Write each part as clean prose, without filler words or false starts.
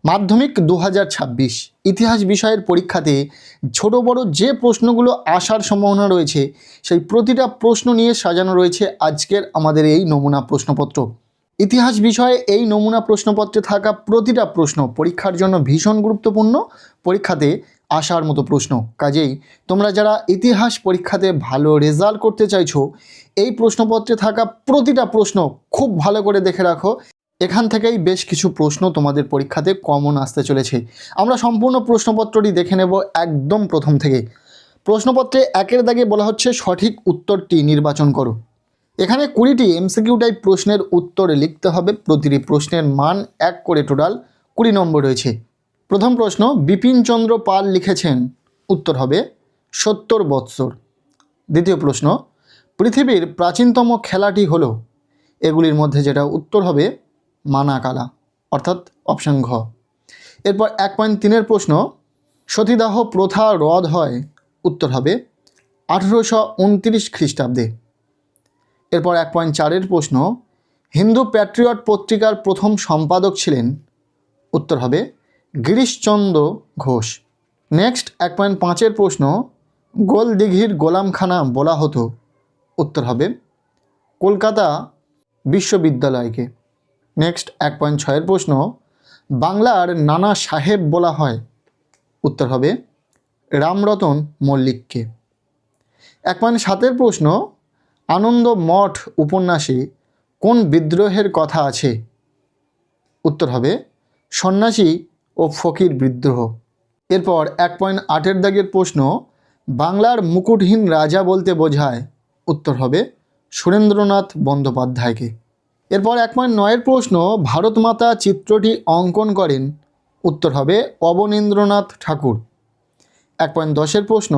মাধ্যমিক 2026 ইতিহাস বিষয়ের পরীক্ষাতে ছোট বড় যে প্রশ্নগুলো আসার সম্ভাবনা রয়েছে সেই প্রতিটা প্রশ্ন নিয়ে সাজানো রয়েছে আজকের আমাদের এই নমুনা প্রশ্নপত্র। ইতিহাস বিষয়ে এই নমুনা প্রশ্নপত্রে থাকা প্রতিটা প্রশ্ন পরীক্ষার জন্য ভীষণ গুরুত্বপূর্ণ, পরীক্ষাতে আসার মতো প্রশ্ন। কাজেই তোমরা যারা ইতিহাস পরীক্ষাতে ভালো রেজাল্ট করতে চাইছো, এই প্রশ্নপত্রে থাকা প্রতিটা প্রশ্ন খুব ভালো করে দেখে রাখো। এখান থেকেই বেশ কিছু প্রশ্ন তোমাদের পরীক্ষাতে কমন আসতে চলেছে। আমরা সম্পূর্ণ প্রশ্নপত্রটি দেখে নেব একদম প্রথম থেকে। প্রশ্নপত্রে একের দাগে বলা হচ্ছে সঠিক উত্তরটি নির্বাচন করো। এখানে 20টি এমসিকিউ টাইপ প্রশ্নের উত্তর লিখতে হবে। প্রতিটি প্রশ্নের মান 1 করে, টোটাল 20 নম্বর রয়েছে। প্রথম প্রশ্ন, বিপিনচন্দ্র পাল লিখেছেন, উত্তর হবে 70 বৎসর। দ্বিতীয় প্রশ্ন, পৃথিবীর প্রাচীনতম খেলাটি হলো, এগুলির মধ্যে যেটা উত্তর হবে মানাকালা, অর্থাৎ অপশান ঘ। এরপর 1.3-এর প্রশ্ন, সতীদাহ প্রথা রদ হয়, উত্তর হবে 1829 খ্রিস্টাব্দে। এরপর 1.4-এর প্রশ্ন, হিন্দু প্যাট্রিয়ট পত্রিকার প্রথম সম্পাদক ছিলেন, উত্তর হবে গিরিশচন্দ্র ঘোষ। নেক্সট 1.5-এর প্রশ্ন, গোলদিঘির গোলামখানা বলা হতো, উত্তর হবে কলকাতা বিশ্ববিদ্যালয়কে। নেক্সট 1.6-এর প্রশ্ন, বাংলার নানা সাহেব বলা হয়, উত্তর হবে রামরতন মল্লিককে। 1.7-এর প্রশ্ন, আনন্দ মঠ উপন্যাসে কোন বিদ্রোহের কথা আছে, উত্তর হবে সন্ন্যাসী ও ফকির বিদ্রোহ। এরপর 1.8-এর দাগের প্রশ্ন, বাংলার মুকুটহীন রাজা বলতে বোঝায়, উত্তর হবে সুরেন্দ্রনাথ বন্দ্যোপাধ্যায়কে। এরপর 1.9-এর প্রশ্ন, ভারত মাতা চিত্রটি অঙ্কন করেন, উত্তর হবে অবনীন্দ্রনাথ ঠাকুর। 1.10-এর প্রশ্ন,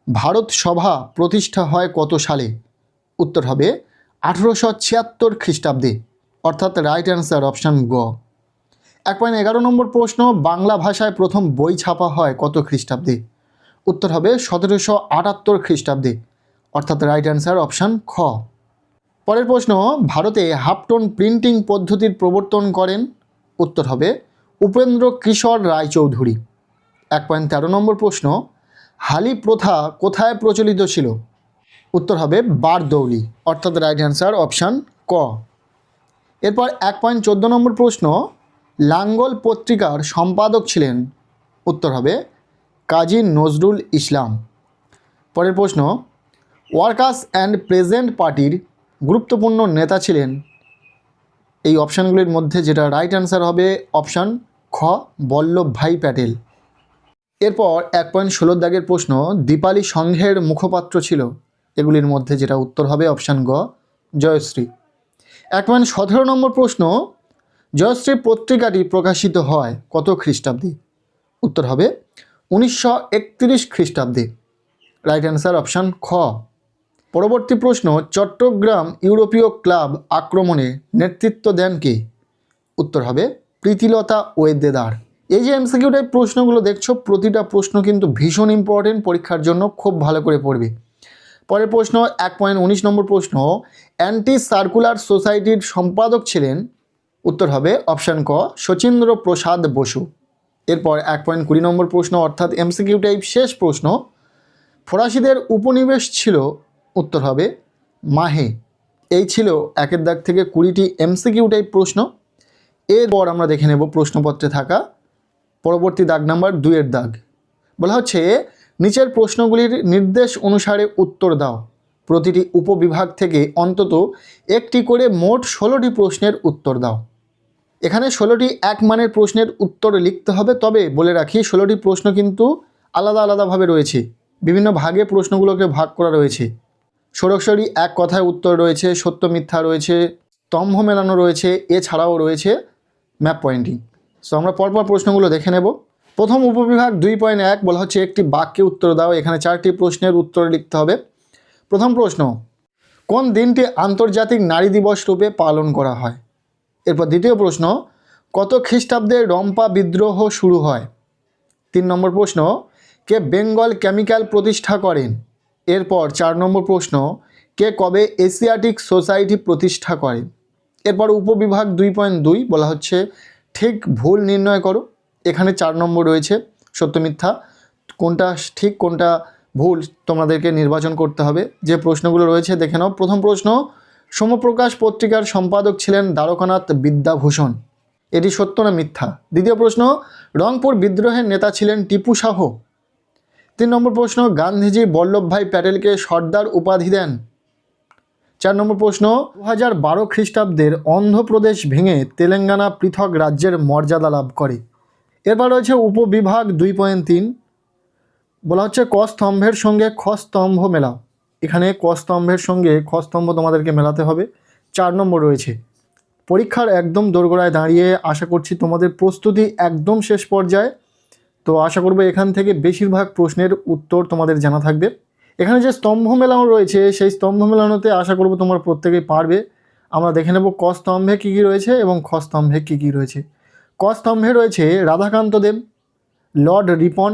ভারত সভা প্রতিষ্ঠা হয় কত সালে, উত্তর হবে 1876 খ্রিস্টাব্দে, অর্থাৎ রাইট অ্যান্সার অপশান গ। 1.11 নম্বর প্রশ্ন, বাংলা ভাষায় প্রথম বই ছাপা হয় কত খ্রিস্টাব্দে, উত্তর হবে 1778 খ্রিস্টাব্দে, অর্থাৎ রাইট অ্যান্সার অপশান খ। পরের প্রশ্ন, ভারতে হাফটোন প্রিন্টিং পদ্ধতির প্রবর্তন করেন, উত্তর হবে উপেন্দ্র কিশোর রায়চৌধুরী। 1.13 নম্বর প্রশ্ন, হালি প্রথা কোথায় প্রচলিত ছিল, উত্তর হবে বারদৌলি, অর্থাৎ রাইট অ্যান্সার অপশান ক। এরপর 1.14 নম্বর প্রশ্ন, লাঙ্গল পত্রিকার সম্পাদক ছিলেন, উত্তর হবে কাজী নজরুল ইসলাম। পরের প্রশ্ন, ওয়ার্কার্স অ্যান্ড প্রেজেন্ট পার্টির গুরুত্বপূর্ণ নেতা ছিলেন, এই অপশানগুলির মধ্যে যেটা রাইট অ্যান্সার হবে অপশান খ, বল্লভভাই প্যাটেল। এরপর 1.16 দাগের প্রশ্ন, দীপালি সংঘের মুখপাত্র ছিল, এগুলির মধ্যে যেটা উত্তর হবে অপশান গ, জয়শ্রী। 1.17 নম্বর প্রশ্ন, জয়শ্রী পত্রিকাটি প্রকাশিত হয় কত খ্রিস্টাব্দে, উত্তর হবে 1931 খ্রিস্টাব্দে, রাইট অ্যান্সার অপশান খ। পরবর্তী প্রশ্ন, চট্টগ্রাম ইউরোপীয় ক্লাব আক্রমণে নেতৃত্ব দেন কে, উত্তর হবে প্রীতিলতা ওয়েদেদার। এই যে এমসিকিউ টাইপ প্রশ্নগুলো দেখছো, প্রতিটা প্রশ্ন কিন্তু ভীষণ ইম্পর্টেন্ট, পরীক্ষার জন্য খুব ভালো করে পড়বে। পরের প্রশ্ন 1.19 নম্বর প্রশ্ন, অ্যান্টি সার্কুলার সোসাইটির সম্পাদক ছিলেন, উত্তর হবে অপশান ক, শচীন্দ্র প্রসাদ বসু। এরপর 1.20 নম্বর প্রশ্ন, অর্থাৎ এমসিকিউ টাইপ শেষ প্রশ্ন, ফরাসিদের উপনিবেশ ছিল, উত্তর হবে মাহে। এই ছিল একের দাগ থেকে 20টি এমসিকিউ টাইপ প্রশ্ন। এরপর আমরা দেখে নেব প্রশ্নপত্রে থাকা পরবর্তী দাগ নাম্বার 2-এর দাগ। বলা হচ্ছে, নিচের প্রশ্নগুলির নির্দেশ অনুসারে উত্তর দাও। প্রতিটি উপবিভাগ থেকে অন্তত একটি করে মোট 16টি প্রশ্নের উত্তর দাও। এখানে 16টি এক মানের প্রশ্নের উত্তর লিখতে হবে, তবে বলে রাখি 16টি প্রশ্ন কিন্তু আলাদা আলাদাভাবে রয়েছে, বিভিন্ন ভাগে প্রশ্নগুলোকে ভাগ করা রয়েছে। সরাসরি এক কথায় উত্তর রয়েছে, সত্য মিথ্যা রয়েছে, স্তম্ভ মেলানো রয়েছে, এছাড়াও রয়েছে ম্যাপ পয়েন্টিং। সো আমরা পরপর প্রশ্নগুলো দেখে নেব। প্রথম উপবিভাগ 2.1 বলা হচ্ছে একটি বাক্যে উত্তর দাও। এখানে 4টি প্রশ্নের উত্তর লিখতে হবে। প্রথম প্রশ্ন, কোন দিনটি আন্তর্জাতিক নারী দিবস রূপে পালন করা হয়। এরপর দ্বিতীয় প্রশ্ন, কত খ্রিস্টাব্দে রম্পা বিদ্রোহ শুরু হয়। 3 নম্বর প্রশ্ন, কে বেঙ্গল কেমিক্যাল প্রতিষ্ঠা করেন। এরপর 4 নম্বর প্রশ্ন, কে কবে এশিয়াটিক সোসাইটি প্রতিষ্ঠা করেন। এরপর উপবিভাগ 2.2 বলা হচ্ছে ঠিক ভুল নির্ণয় করো। এখানে 4 নম্বর রয়েছে সত্য মিথ্যা, কোনটা ঠিক কোনটা ভুল তোমাদেরকে নির্বাচন করতে হবে। যে প্রশ্নগুলো রয়েছে দেখে নাও। প্রথম প্রশ্ন, সমপ্রকাশ পত্রিকার সম্পাদক ছিলেন দ্বারকানাথ বিদ্যাভূষণ, এটি সত্য না মিথ্যা? দ্বিতীয় প্রশ্ন, রংপুর বিদ্রোহের নেতা ছিলেন টিপু শাহ। 3 নম্বর প্রশ্ন, গান্ধীজি বল্লভভাই প্যাটেলকে সর্দার উপাধি দেন। 4 নম্বর প্রশ্ন, 2012 খ্রিস্টাব্দের অন্ধ্রপ্রদেশ ভেঙে তেলেঙ্গানা পৃথক রাজ্যের মর্যাদা লাভ করে। এরপর রয়েছে উপবিভাগ 2.3, বলা হচ্ছে ক স্তম্ভের সঙ্গে খ স্তম্ভ মেলাও। এখানে ক স্তম্ভের সঙ্গে খ স্তম্ভ তোমাদেরকে মেলাতে হবে। 4 নম্বর রয়েছে। পরীক্ষার একদম দোরগোড়ায় দাঁড়িয়ে আশা করছি তোমাদের প্রস্তুতি একদম শেষ পর্যায়ে, তো আশা করবো এখান থেকে বেশিরভাগ প্রশ্নের উত্তর তোমাদের জানা থাকবে। এখানে যে স্তম্ভ মেলানো রয়েছে সেই স্তম্ভ মেলানোতে আশা করবো তোমরা প্রত্যেকেই পারবে। আমরা দেখে নেব ক স্তম্ভে কী কী রয়েছে এবং খ স্তম্ভে কী কী রয়েছে। ক স্তম্ভে রয়েছে রাধাকান্ত দেব, লর্ড রিপন,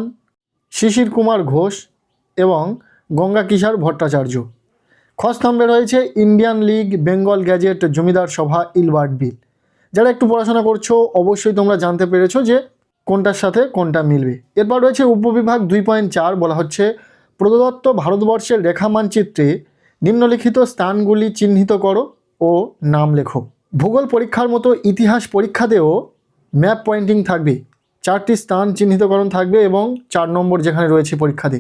শিশির কুমার ঘোষ এবং গঙ্গা কিশোর ভট্টাচার্য। খ স্তম্ভে রয়েছে ইন্ডিয়ান লীগ, বেঙ্গল গ্যাজেট, জমিদার সভা, ইলবার্ট বিল। যারা একটু পড়াশোনা করছো অবশ্যই তোমরা জানতে পেরেছো যে কোনটার সাথে কোনটা মিলবে। এরপর রয়েছে উপবিভাগ 2.4, বলা হচ্ছে প্রদত্ত ভারতবর্ষের রেখা মানচিত্রে নিম্নলিখিত স্থানগুলি চিহ্নিত করো ও নাম লেখো। ভূগোল পরীক্ষার মতো ইতিহাস পরীক্ষাতেও ম্যাপ পয়েন্টিং থাকবে, 4টি স্থান চিহ্নিতকরণ থাকবে এবং 4 নম্বর যেখানে রয়েছে পরীক্ষাতে।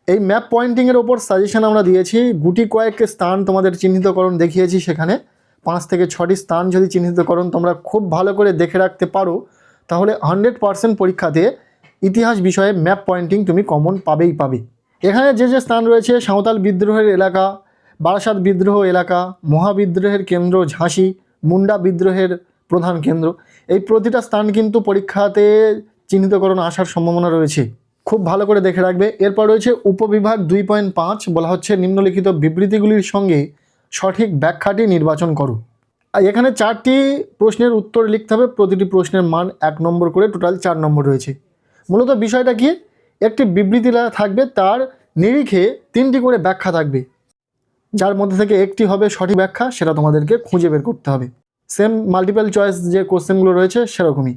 এই ম্যাপ পয়েন্টিংয়ের ওপর সাজেশন আমরা দিয়েছি, গুটি কয়েক স্থান তোমাদের চিহ্নিতকরণ দেখিয়েছি। সেখানে 5 থেকে 6টি স্থান যদি চিহ্নিতকরণ তোমরা খুব ভালো করে দেখে রাখতে পারো তাহলে 100% পরীক্ষাতে ইতিহাস বিষয়ে ম্যাপ পয়েন্টিং তুমি কমন পাবেই পাবে। এখানে যে যে স্থান রয়েছে, সাঁওতাল বিদ্রোহের এলাকা, বারাসাত বিদ্রোহ এলাকা, মহাবিদ্রোহের কেন্দ্র ঝাঁসি, মুন্ডা বিদ্রোহের প্রধান কেন্দ্র, এই প্রতিটা স্থান কিন্তু পরীক্ষাতে চিহ্নিতকরণ আসার সম্ভাবনা রয়েছে, খুব ভালো করে দেখে রাখবে। এরপর রয়েছে উপবিভাগ 2.5, বলা হচ্ছে নিম্নলিখিত বিবৃতিগুলির সঙ্গে সঠিক ব্যাখ্যাটি নির্বাচন করো। আর এখানে 4টি প্রশ্নের উত্তর লিখতে হবে, প্রতিটি প্রশ্নের মান 1 নম্বর করে, টোটাল 4 নম্বর রয়েছে। মূলত বিষয়টা কি, একটি বিবৃতি থাকবে, তার নিরিখে 3টি করে ব্যাখ্যা থাকবে, যার মধ্যে থেকে একটি হবে সঠিক ব্যাখ্যা, সেটা তোমাদেরকে খুঁজে বের করতে হবে। সেম মাল্টিপল চয়েস যে কোশ্চেনগুলো রয়েছে সেরকমই।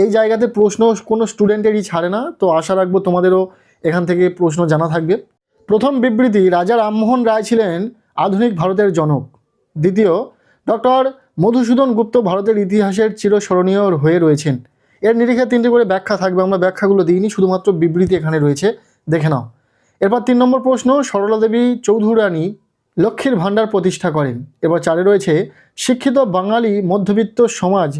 এই জায়গাতে প্রশ্ন কোনো স্টুডেন্টেরই ছাড়ে না, তো আশা রাখবো তোমাদেরও এখান থেকে প্রশ্ন জানা থাকবে। প্রথম বিবৃতি, রাজা রামমোহন রায় ছিলেন আধুনিক ভারতের জনক। দ্বিতীয়, ডক্টর মধুসূদন গুপ্ত ভারতের ইতিহাসের চিরস্মরণীয় হয়ে রয়েছেন। এর নিরিখে 3টি করে ব্যাখ্যা থাকবে, আমরা ব্যাখ্যাগুলো দিইনি, শুধুমাত্র বিবৃতি এখানে রয়েছে, দেখে নাও। এরপর 3 নম্বর প্রশ্ন, সরলা দেবী চৌধুরানী লক্ষ্মীর ভাণ্ডার প্রতিষ্ঠা করেন। এবার 4 রয়েছে শিক্ষিত বাঙালি মধ্যবিত্ত সমাজ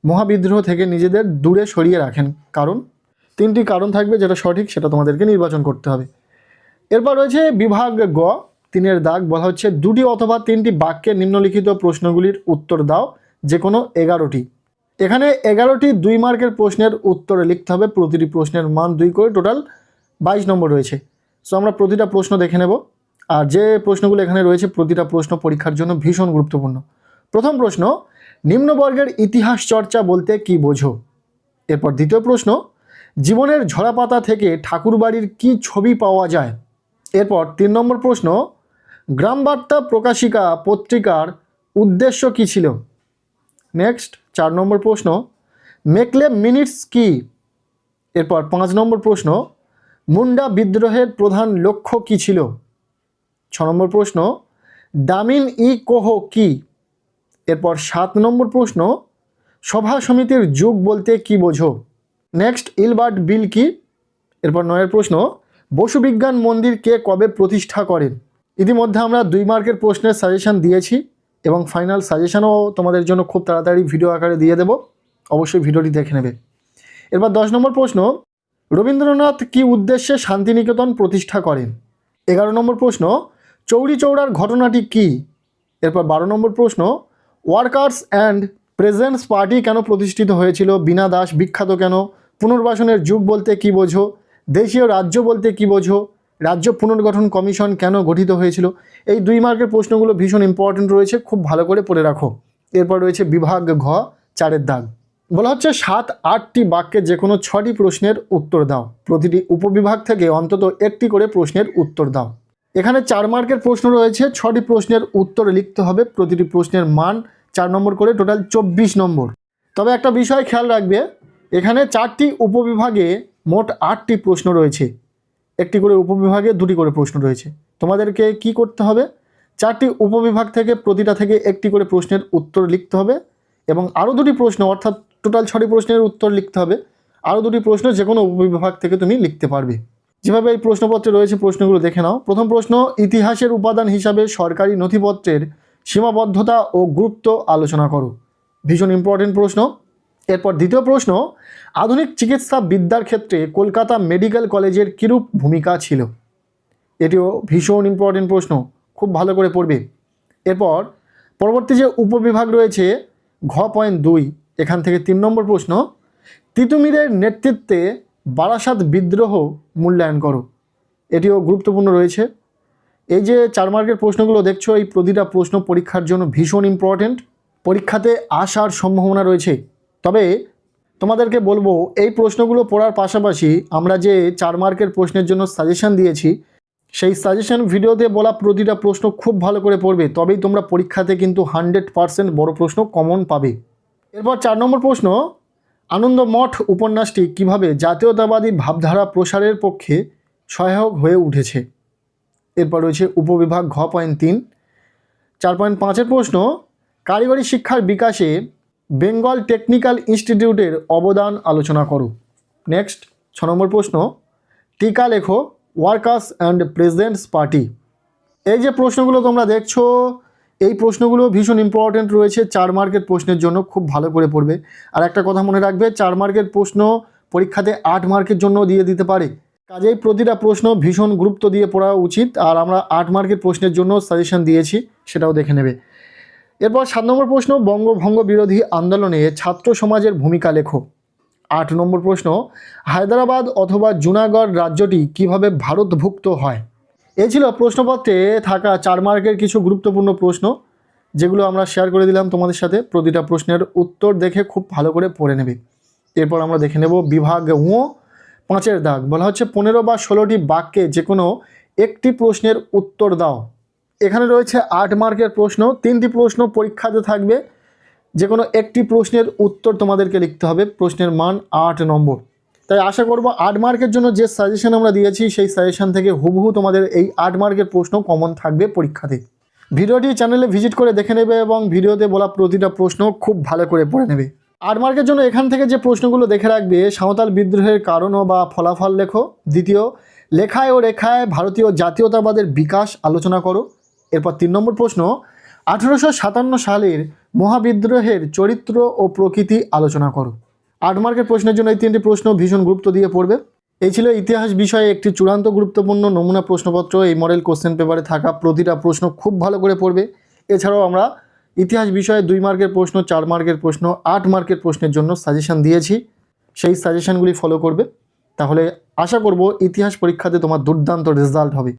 মহাবিদ্রোহ থেকে নিজেদের দূরে সরিয়ে রাখেন কারণ। 3টি কারণ থাকবে, যেটা সঠিক সেটা তোমাদেরকে নির্বাচন করতে হবে। এরপর রয়েছে বিভাগ গ 3-এর দাগ, বলা হচ্ছে 2টি অথবা 3টি বাক্যে নিম্নলিখিত প্রশ্নগুলির উত্তর দাও, যে কোনো 11টি। এখানে 11টি 2 মার্কের প্রশ্নের উত্তরে লিখতে হবে, প্রতিটি প্রশ্নের মান 2 করে, টোটাল 22 নম্বর রয়েছে। সো আমরা প্রতিটা প্রশ্ন দেখে নেব। আর যে প্রশ্নগুলো এখানে রয়েছে প্রতিটা প্রশ্ন পরীক্ষার জন্য ভীষণ গুরুত্বপূর্ণ। প্রথম প্রশ্ন, নিম্নবর্গের ইতিহাস চর্চা বলতে কি বোঝো? এরপর দ্বিতীয় প্রশ্ন, জীবনের ঝরাপাতা থেকে ঠাকুরবাড়ির কি ছবি পাওয়া যায়? এরপর 3 নম্বর প্রশ্ন, গ্রামবার্তা প্রকাশিকা পত্রিকার উদ্দেশ্য কী ছিল? নেক্সট 4 নম্বর প্রশ্ন, মেকলে মিনিটস কি? এরপর 5 নম্বর প্রশ্ন, মুন্ডা বিদ্রোহের প্রধান লক্ষ্য কী ছিল? 6 নম্বর প্রশ্ন, দামিন ই কোহ কি? এরপর 7 নম্বর প্রশ্ন, সভা সমিতির যুগ বলতে কি বোঝো? নেক্সট, ইলবার্ট বিল কি? এরপর 9 প্রশ্ন, বসু বিজ্ঞান মন্দির কে কবে প্রতিষ্ঠা করেন? ইতিমধ্যে আমরা 2 মার্কের প্রশ্নের সাজেশন দিয়েছি এবং ফাইনাল সাজেশনও তোমাদের জন্য খুব তাড়াতাড়ি ভিডিও আকারে দিয়ে দেব, অবশ্যই ভিডিওটি দেখে নেবে। এরপর 10 নম্বর প্রশ্ন, রবীন্দ্রনাথ কি উদ্দেশ্যে শান্তিনিকেতন প্রতিষ্ঠা করেন? 11 নম্বর প্রশ্ন, চৌরি চৌরার ঘটনাটি কি? এরপর 12 নম্বর প্রশ্ন, ওয়ার্কার্স অ্যান্ড প্রেজেন্টস পার্টি কেন প্রতিষ্ঠিত হয়েছিল? বীণা দাস বিখ্যাত কেন? পুনর্বাসনের যুগ বলতে কি বোঝো? দেশীয় রাজ্য বলতে কি বোঝো? রাজ্য পুনর্গঠন কমিশন কেন গঠিত হয়েছিল? এই 2 মার্কের প্রশ্নগুলো ভীষণ ইম্পর্টেন্ট রয়েছে, খুব ভালো করে পড়ে রাখো। এরপর রয়েছে বিভাগ ঘ 4-এর দাগ, বলা হচ্ছে 7-8টি বাক্যে যে কোনো 6টি প্রশ্নের উত্তর দাও, প্রতিটি উপবিভাগ থেকে অন্তত 1টি করে প্রশ্নের উত্তর দাও। এখানে 4 মার্কের প্রশ্ন রয়েছে, 6টি প্রশ্নের উত্তর লিখতে হবে, প্রতিটি প্রশ্নের মান 4 নম্বর করে, টোটাল 24 নম্বর। তবে একটা বিষয় খেয়াল রাখবে, এখানে 4টি উপবিভাগে মোট 8টি প্রশ্ন রয়েছে, একটি করে উপবিভাগে 2টি করে প্রশ্ন রয়েছে। তোমাদেরকে কি করতে হবে, 4টি উপবিভাগ থেকে প্রতিটা থেকে একটি করে প্রশ্নের উত্তর লিখতে হবে এবং আরও 2টি প্রশ্ন, অর্থাৎ টোটাল 6টি প্রশ্নের উত্তর লিখতে হবে। আরও 2টি প্রশ্ন যে কোনো উপবিভাগ থেকে তুমি লিখতে পারবে। যেভাবে এই প্রশ্নপত্রে রয়েছে প্রশ্নগুলো দেখে নাও। প্রথম প্রশ্ন, ইতিহাসের উপাদান হিসাবে সরকারি নথিপত্রের সীমাবদ্ধতা ও গুরুত্ব আলোচনা করো। ভীষণ ইম্পর্টেন্ট প্রশ্ন। এরপর দ্বিতীয় প্রশ্ন, আধুনিক চিকিৎসা বিদ্যার ক্ষেত্রে কলকাতা মেডিকেল কলেজের কিরূপ ভূমিকা ছিল। এটিও ভীষণ ইম্পর্টেন্ট প্রশ্ন, খুব ভালো করে পড়বে। এরপর পরবর্তী যে উপবিভাগ রয়েছে ঘ.2, এখান থেকে 3 নম্বর প্রশ্ন, তিতুমিরের নেতৃত্বে বারাসাত বিদ্রোহ মূল্যায়ন করো। এটিও গুরুত্বপূর্ণ রয়েছে। এই যে 4 মার্কের প্রশ্নগুলো দেখছো, এই প্রতিটা প্রশ্ন পরীক্ষার জন্য ভীষণ ইম্পর্টেন্ট, পরীক্ষাতে আসার সম্ভাবনা রয়েছে। তবে তোমাদেরকে বলবো, এই প্রশ্নগুলো পড়ার পাশাপাশি আমরা যে 4 মার্কের প্রশ্নের জন্য সাজেশন দিয়েছি, সেই সাজেশন ভিডিওতে বলা প্রতিটা প্রশ্ন খুব ভালো করে পড়বে, তবেই তোমরা পরীক্ষাতে কিন্তু 100% বড় প্রশ্ন কমন পাবে। এরপর 4 নম্বর প্রশ্ন, আনন্দমঠ উপন্যাসটি কিভাবে জাতীয়তাবাদী ভাবধারা প্রসারের পক্ষে সহায়ক হয়ে উঠেছে। এরপর রয়েছে উপবিভাগ ঘ.3। 4.5-এর প্রশ্ন, কারিগরি শিক্ষার বিকাশে বেঙ্গল টেকনিক্যাল ইনস্টিটিউটের অবদান আলোচনা করো। নেক্সট 6 নম্বর প্রশ্ন, টিকা লেখো ওয়ার্কার্স অ্যান্ড প্রেসিডেন্টস পার্টি। এই যে প্রশ্নগুলো তোমরা দেখছো, এই প্রশ্নগুলো ভীষণ ইম্পর্টেন্ট রয়েছে 4 মার্কের প্রশ্নের জন্য, খুব ভালো করে পড়বে। আর একটা কথা মনে রাখবে, 4 মার্কের প্রশ্ন পরীক্ষাতে 8 মার্কের জন্য দিয়ে দিতে পারে, কাজেই প্রতিটা প্রশ্ন ভীষণ গুরুত্ব দিয়ে পড়া উচিত। আর আমরা 8 মার্কের প্রশ্নের জন্য সাজেশন দিয়েছি, সেটাও দেখে নেবে। এরপর 7 নম্বর প্রশ্ন, বঙ্গভঙ্গ বিরোধী আন্দোলনে ছাত্র সমাজের ভূমিকা লেখো। 8 নম্বর প্রশ্ন, হায়দ্রাবাদ অথবা জুনাগড় রাজ্যটি কিভাবে ভারতভুক্ত হয়। এই ছিল প্রশ্নপত্রে থাকা 4 মার্কের কিছু গুরুত্বপূর্ণ প্রশ্ন, যেগুলো আমরা শেয়ার করে দিলাম তোমাদের সাথে। প্রতিটা প্রশ্নের উত্তর দেখে খুব ভালো করে পড়ে নেবে। এরপর আমরা দেখে নেব বিভাগ ও 5-এর দাগ। বলা হচ্ছে 15 বা 16টি বাক্যে যে কোনো একটি প্রশ্নের উত্তর দাও। এখানে রয়েছে 8 মার্কের প্রশ্ন, 3টি প্রশ্ন পরীক্ষাতে থাকবে, যে কোনো একটি প্রশ্নের উত্তর তোমাদেরকে লিখতে হবে। প্রশ্নের মান 8 নম্বর। তাই আশা করব 8 মার্কের জন্য যে সাজেশন আমরা দিয়েছি, সেই সাজেশন থেকে হুবহু তোমাদের এই 8 মার্কের প্রশ্ন কমন থাকবে পরীক্ষাতে। ভিডিওটি চ্যানেলে ভিজিট করে দেখে নেবে এবং ভিডিওতে বলা প্রতিটা প্রশ্ন খুব ভালো করে পড়ে নেবে। 8 মার্কের জন্য এখান থেকে যে প্রশ্নগুলো দেখে রাখবে, সাঁওতাল বিদ্রোহের কারণ বা ফলাফল লেখো। দ্বিতীয়, লেখায় ও রেখায় ভারতীয় জাতীয়তাবাদের বিকাশ আলোচনা করো। এরপর 3 নম্বর প্রশ্ন, 1857 সালের মহাবিদ্রোহের চরিত্র ও প্রকৃতি আলোচনা করো। 8 মার্কের প্রশ্নের জন্য এই 3টি প্রশ্ন ভীষণ গুরুত্ব দিয়ে পড়বে। এই ছিল ইতিহাস বিষয়ে একটি চূড়ান্ত গুরুত্বপূর্ণ নমুনা প্রশ্নপত্র। এই মডেল কোশ্চেন পেপারে থাকা প্রতিটা প্রশ্ন খুব ভালো করে পড়বে। এছাড়াও আমরা ইতিহাস বিষয়ে 2 মার্কের প্রশ্ন, 4 মার্কের প্রশ্ন, 8 মার্কের প্রশ্নের জন্য সাজেশন দিয়েছি, সেই সাজেশনগুলি ফলো করবে। তাহলে আশা করব ইতিহাস পরীক্ষাতে তোমার দুর্দান্ত রেজাল্ট হবে।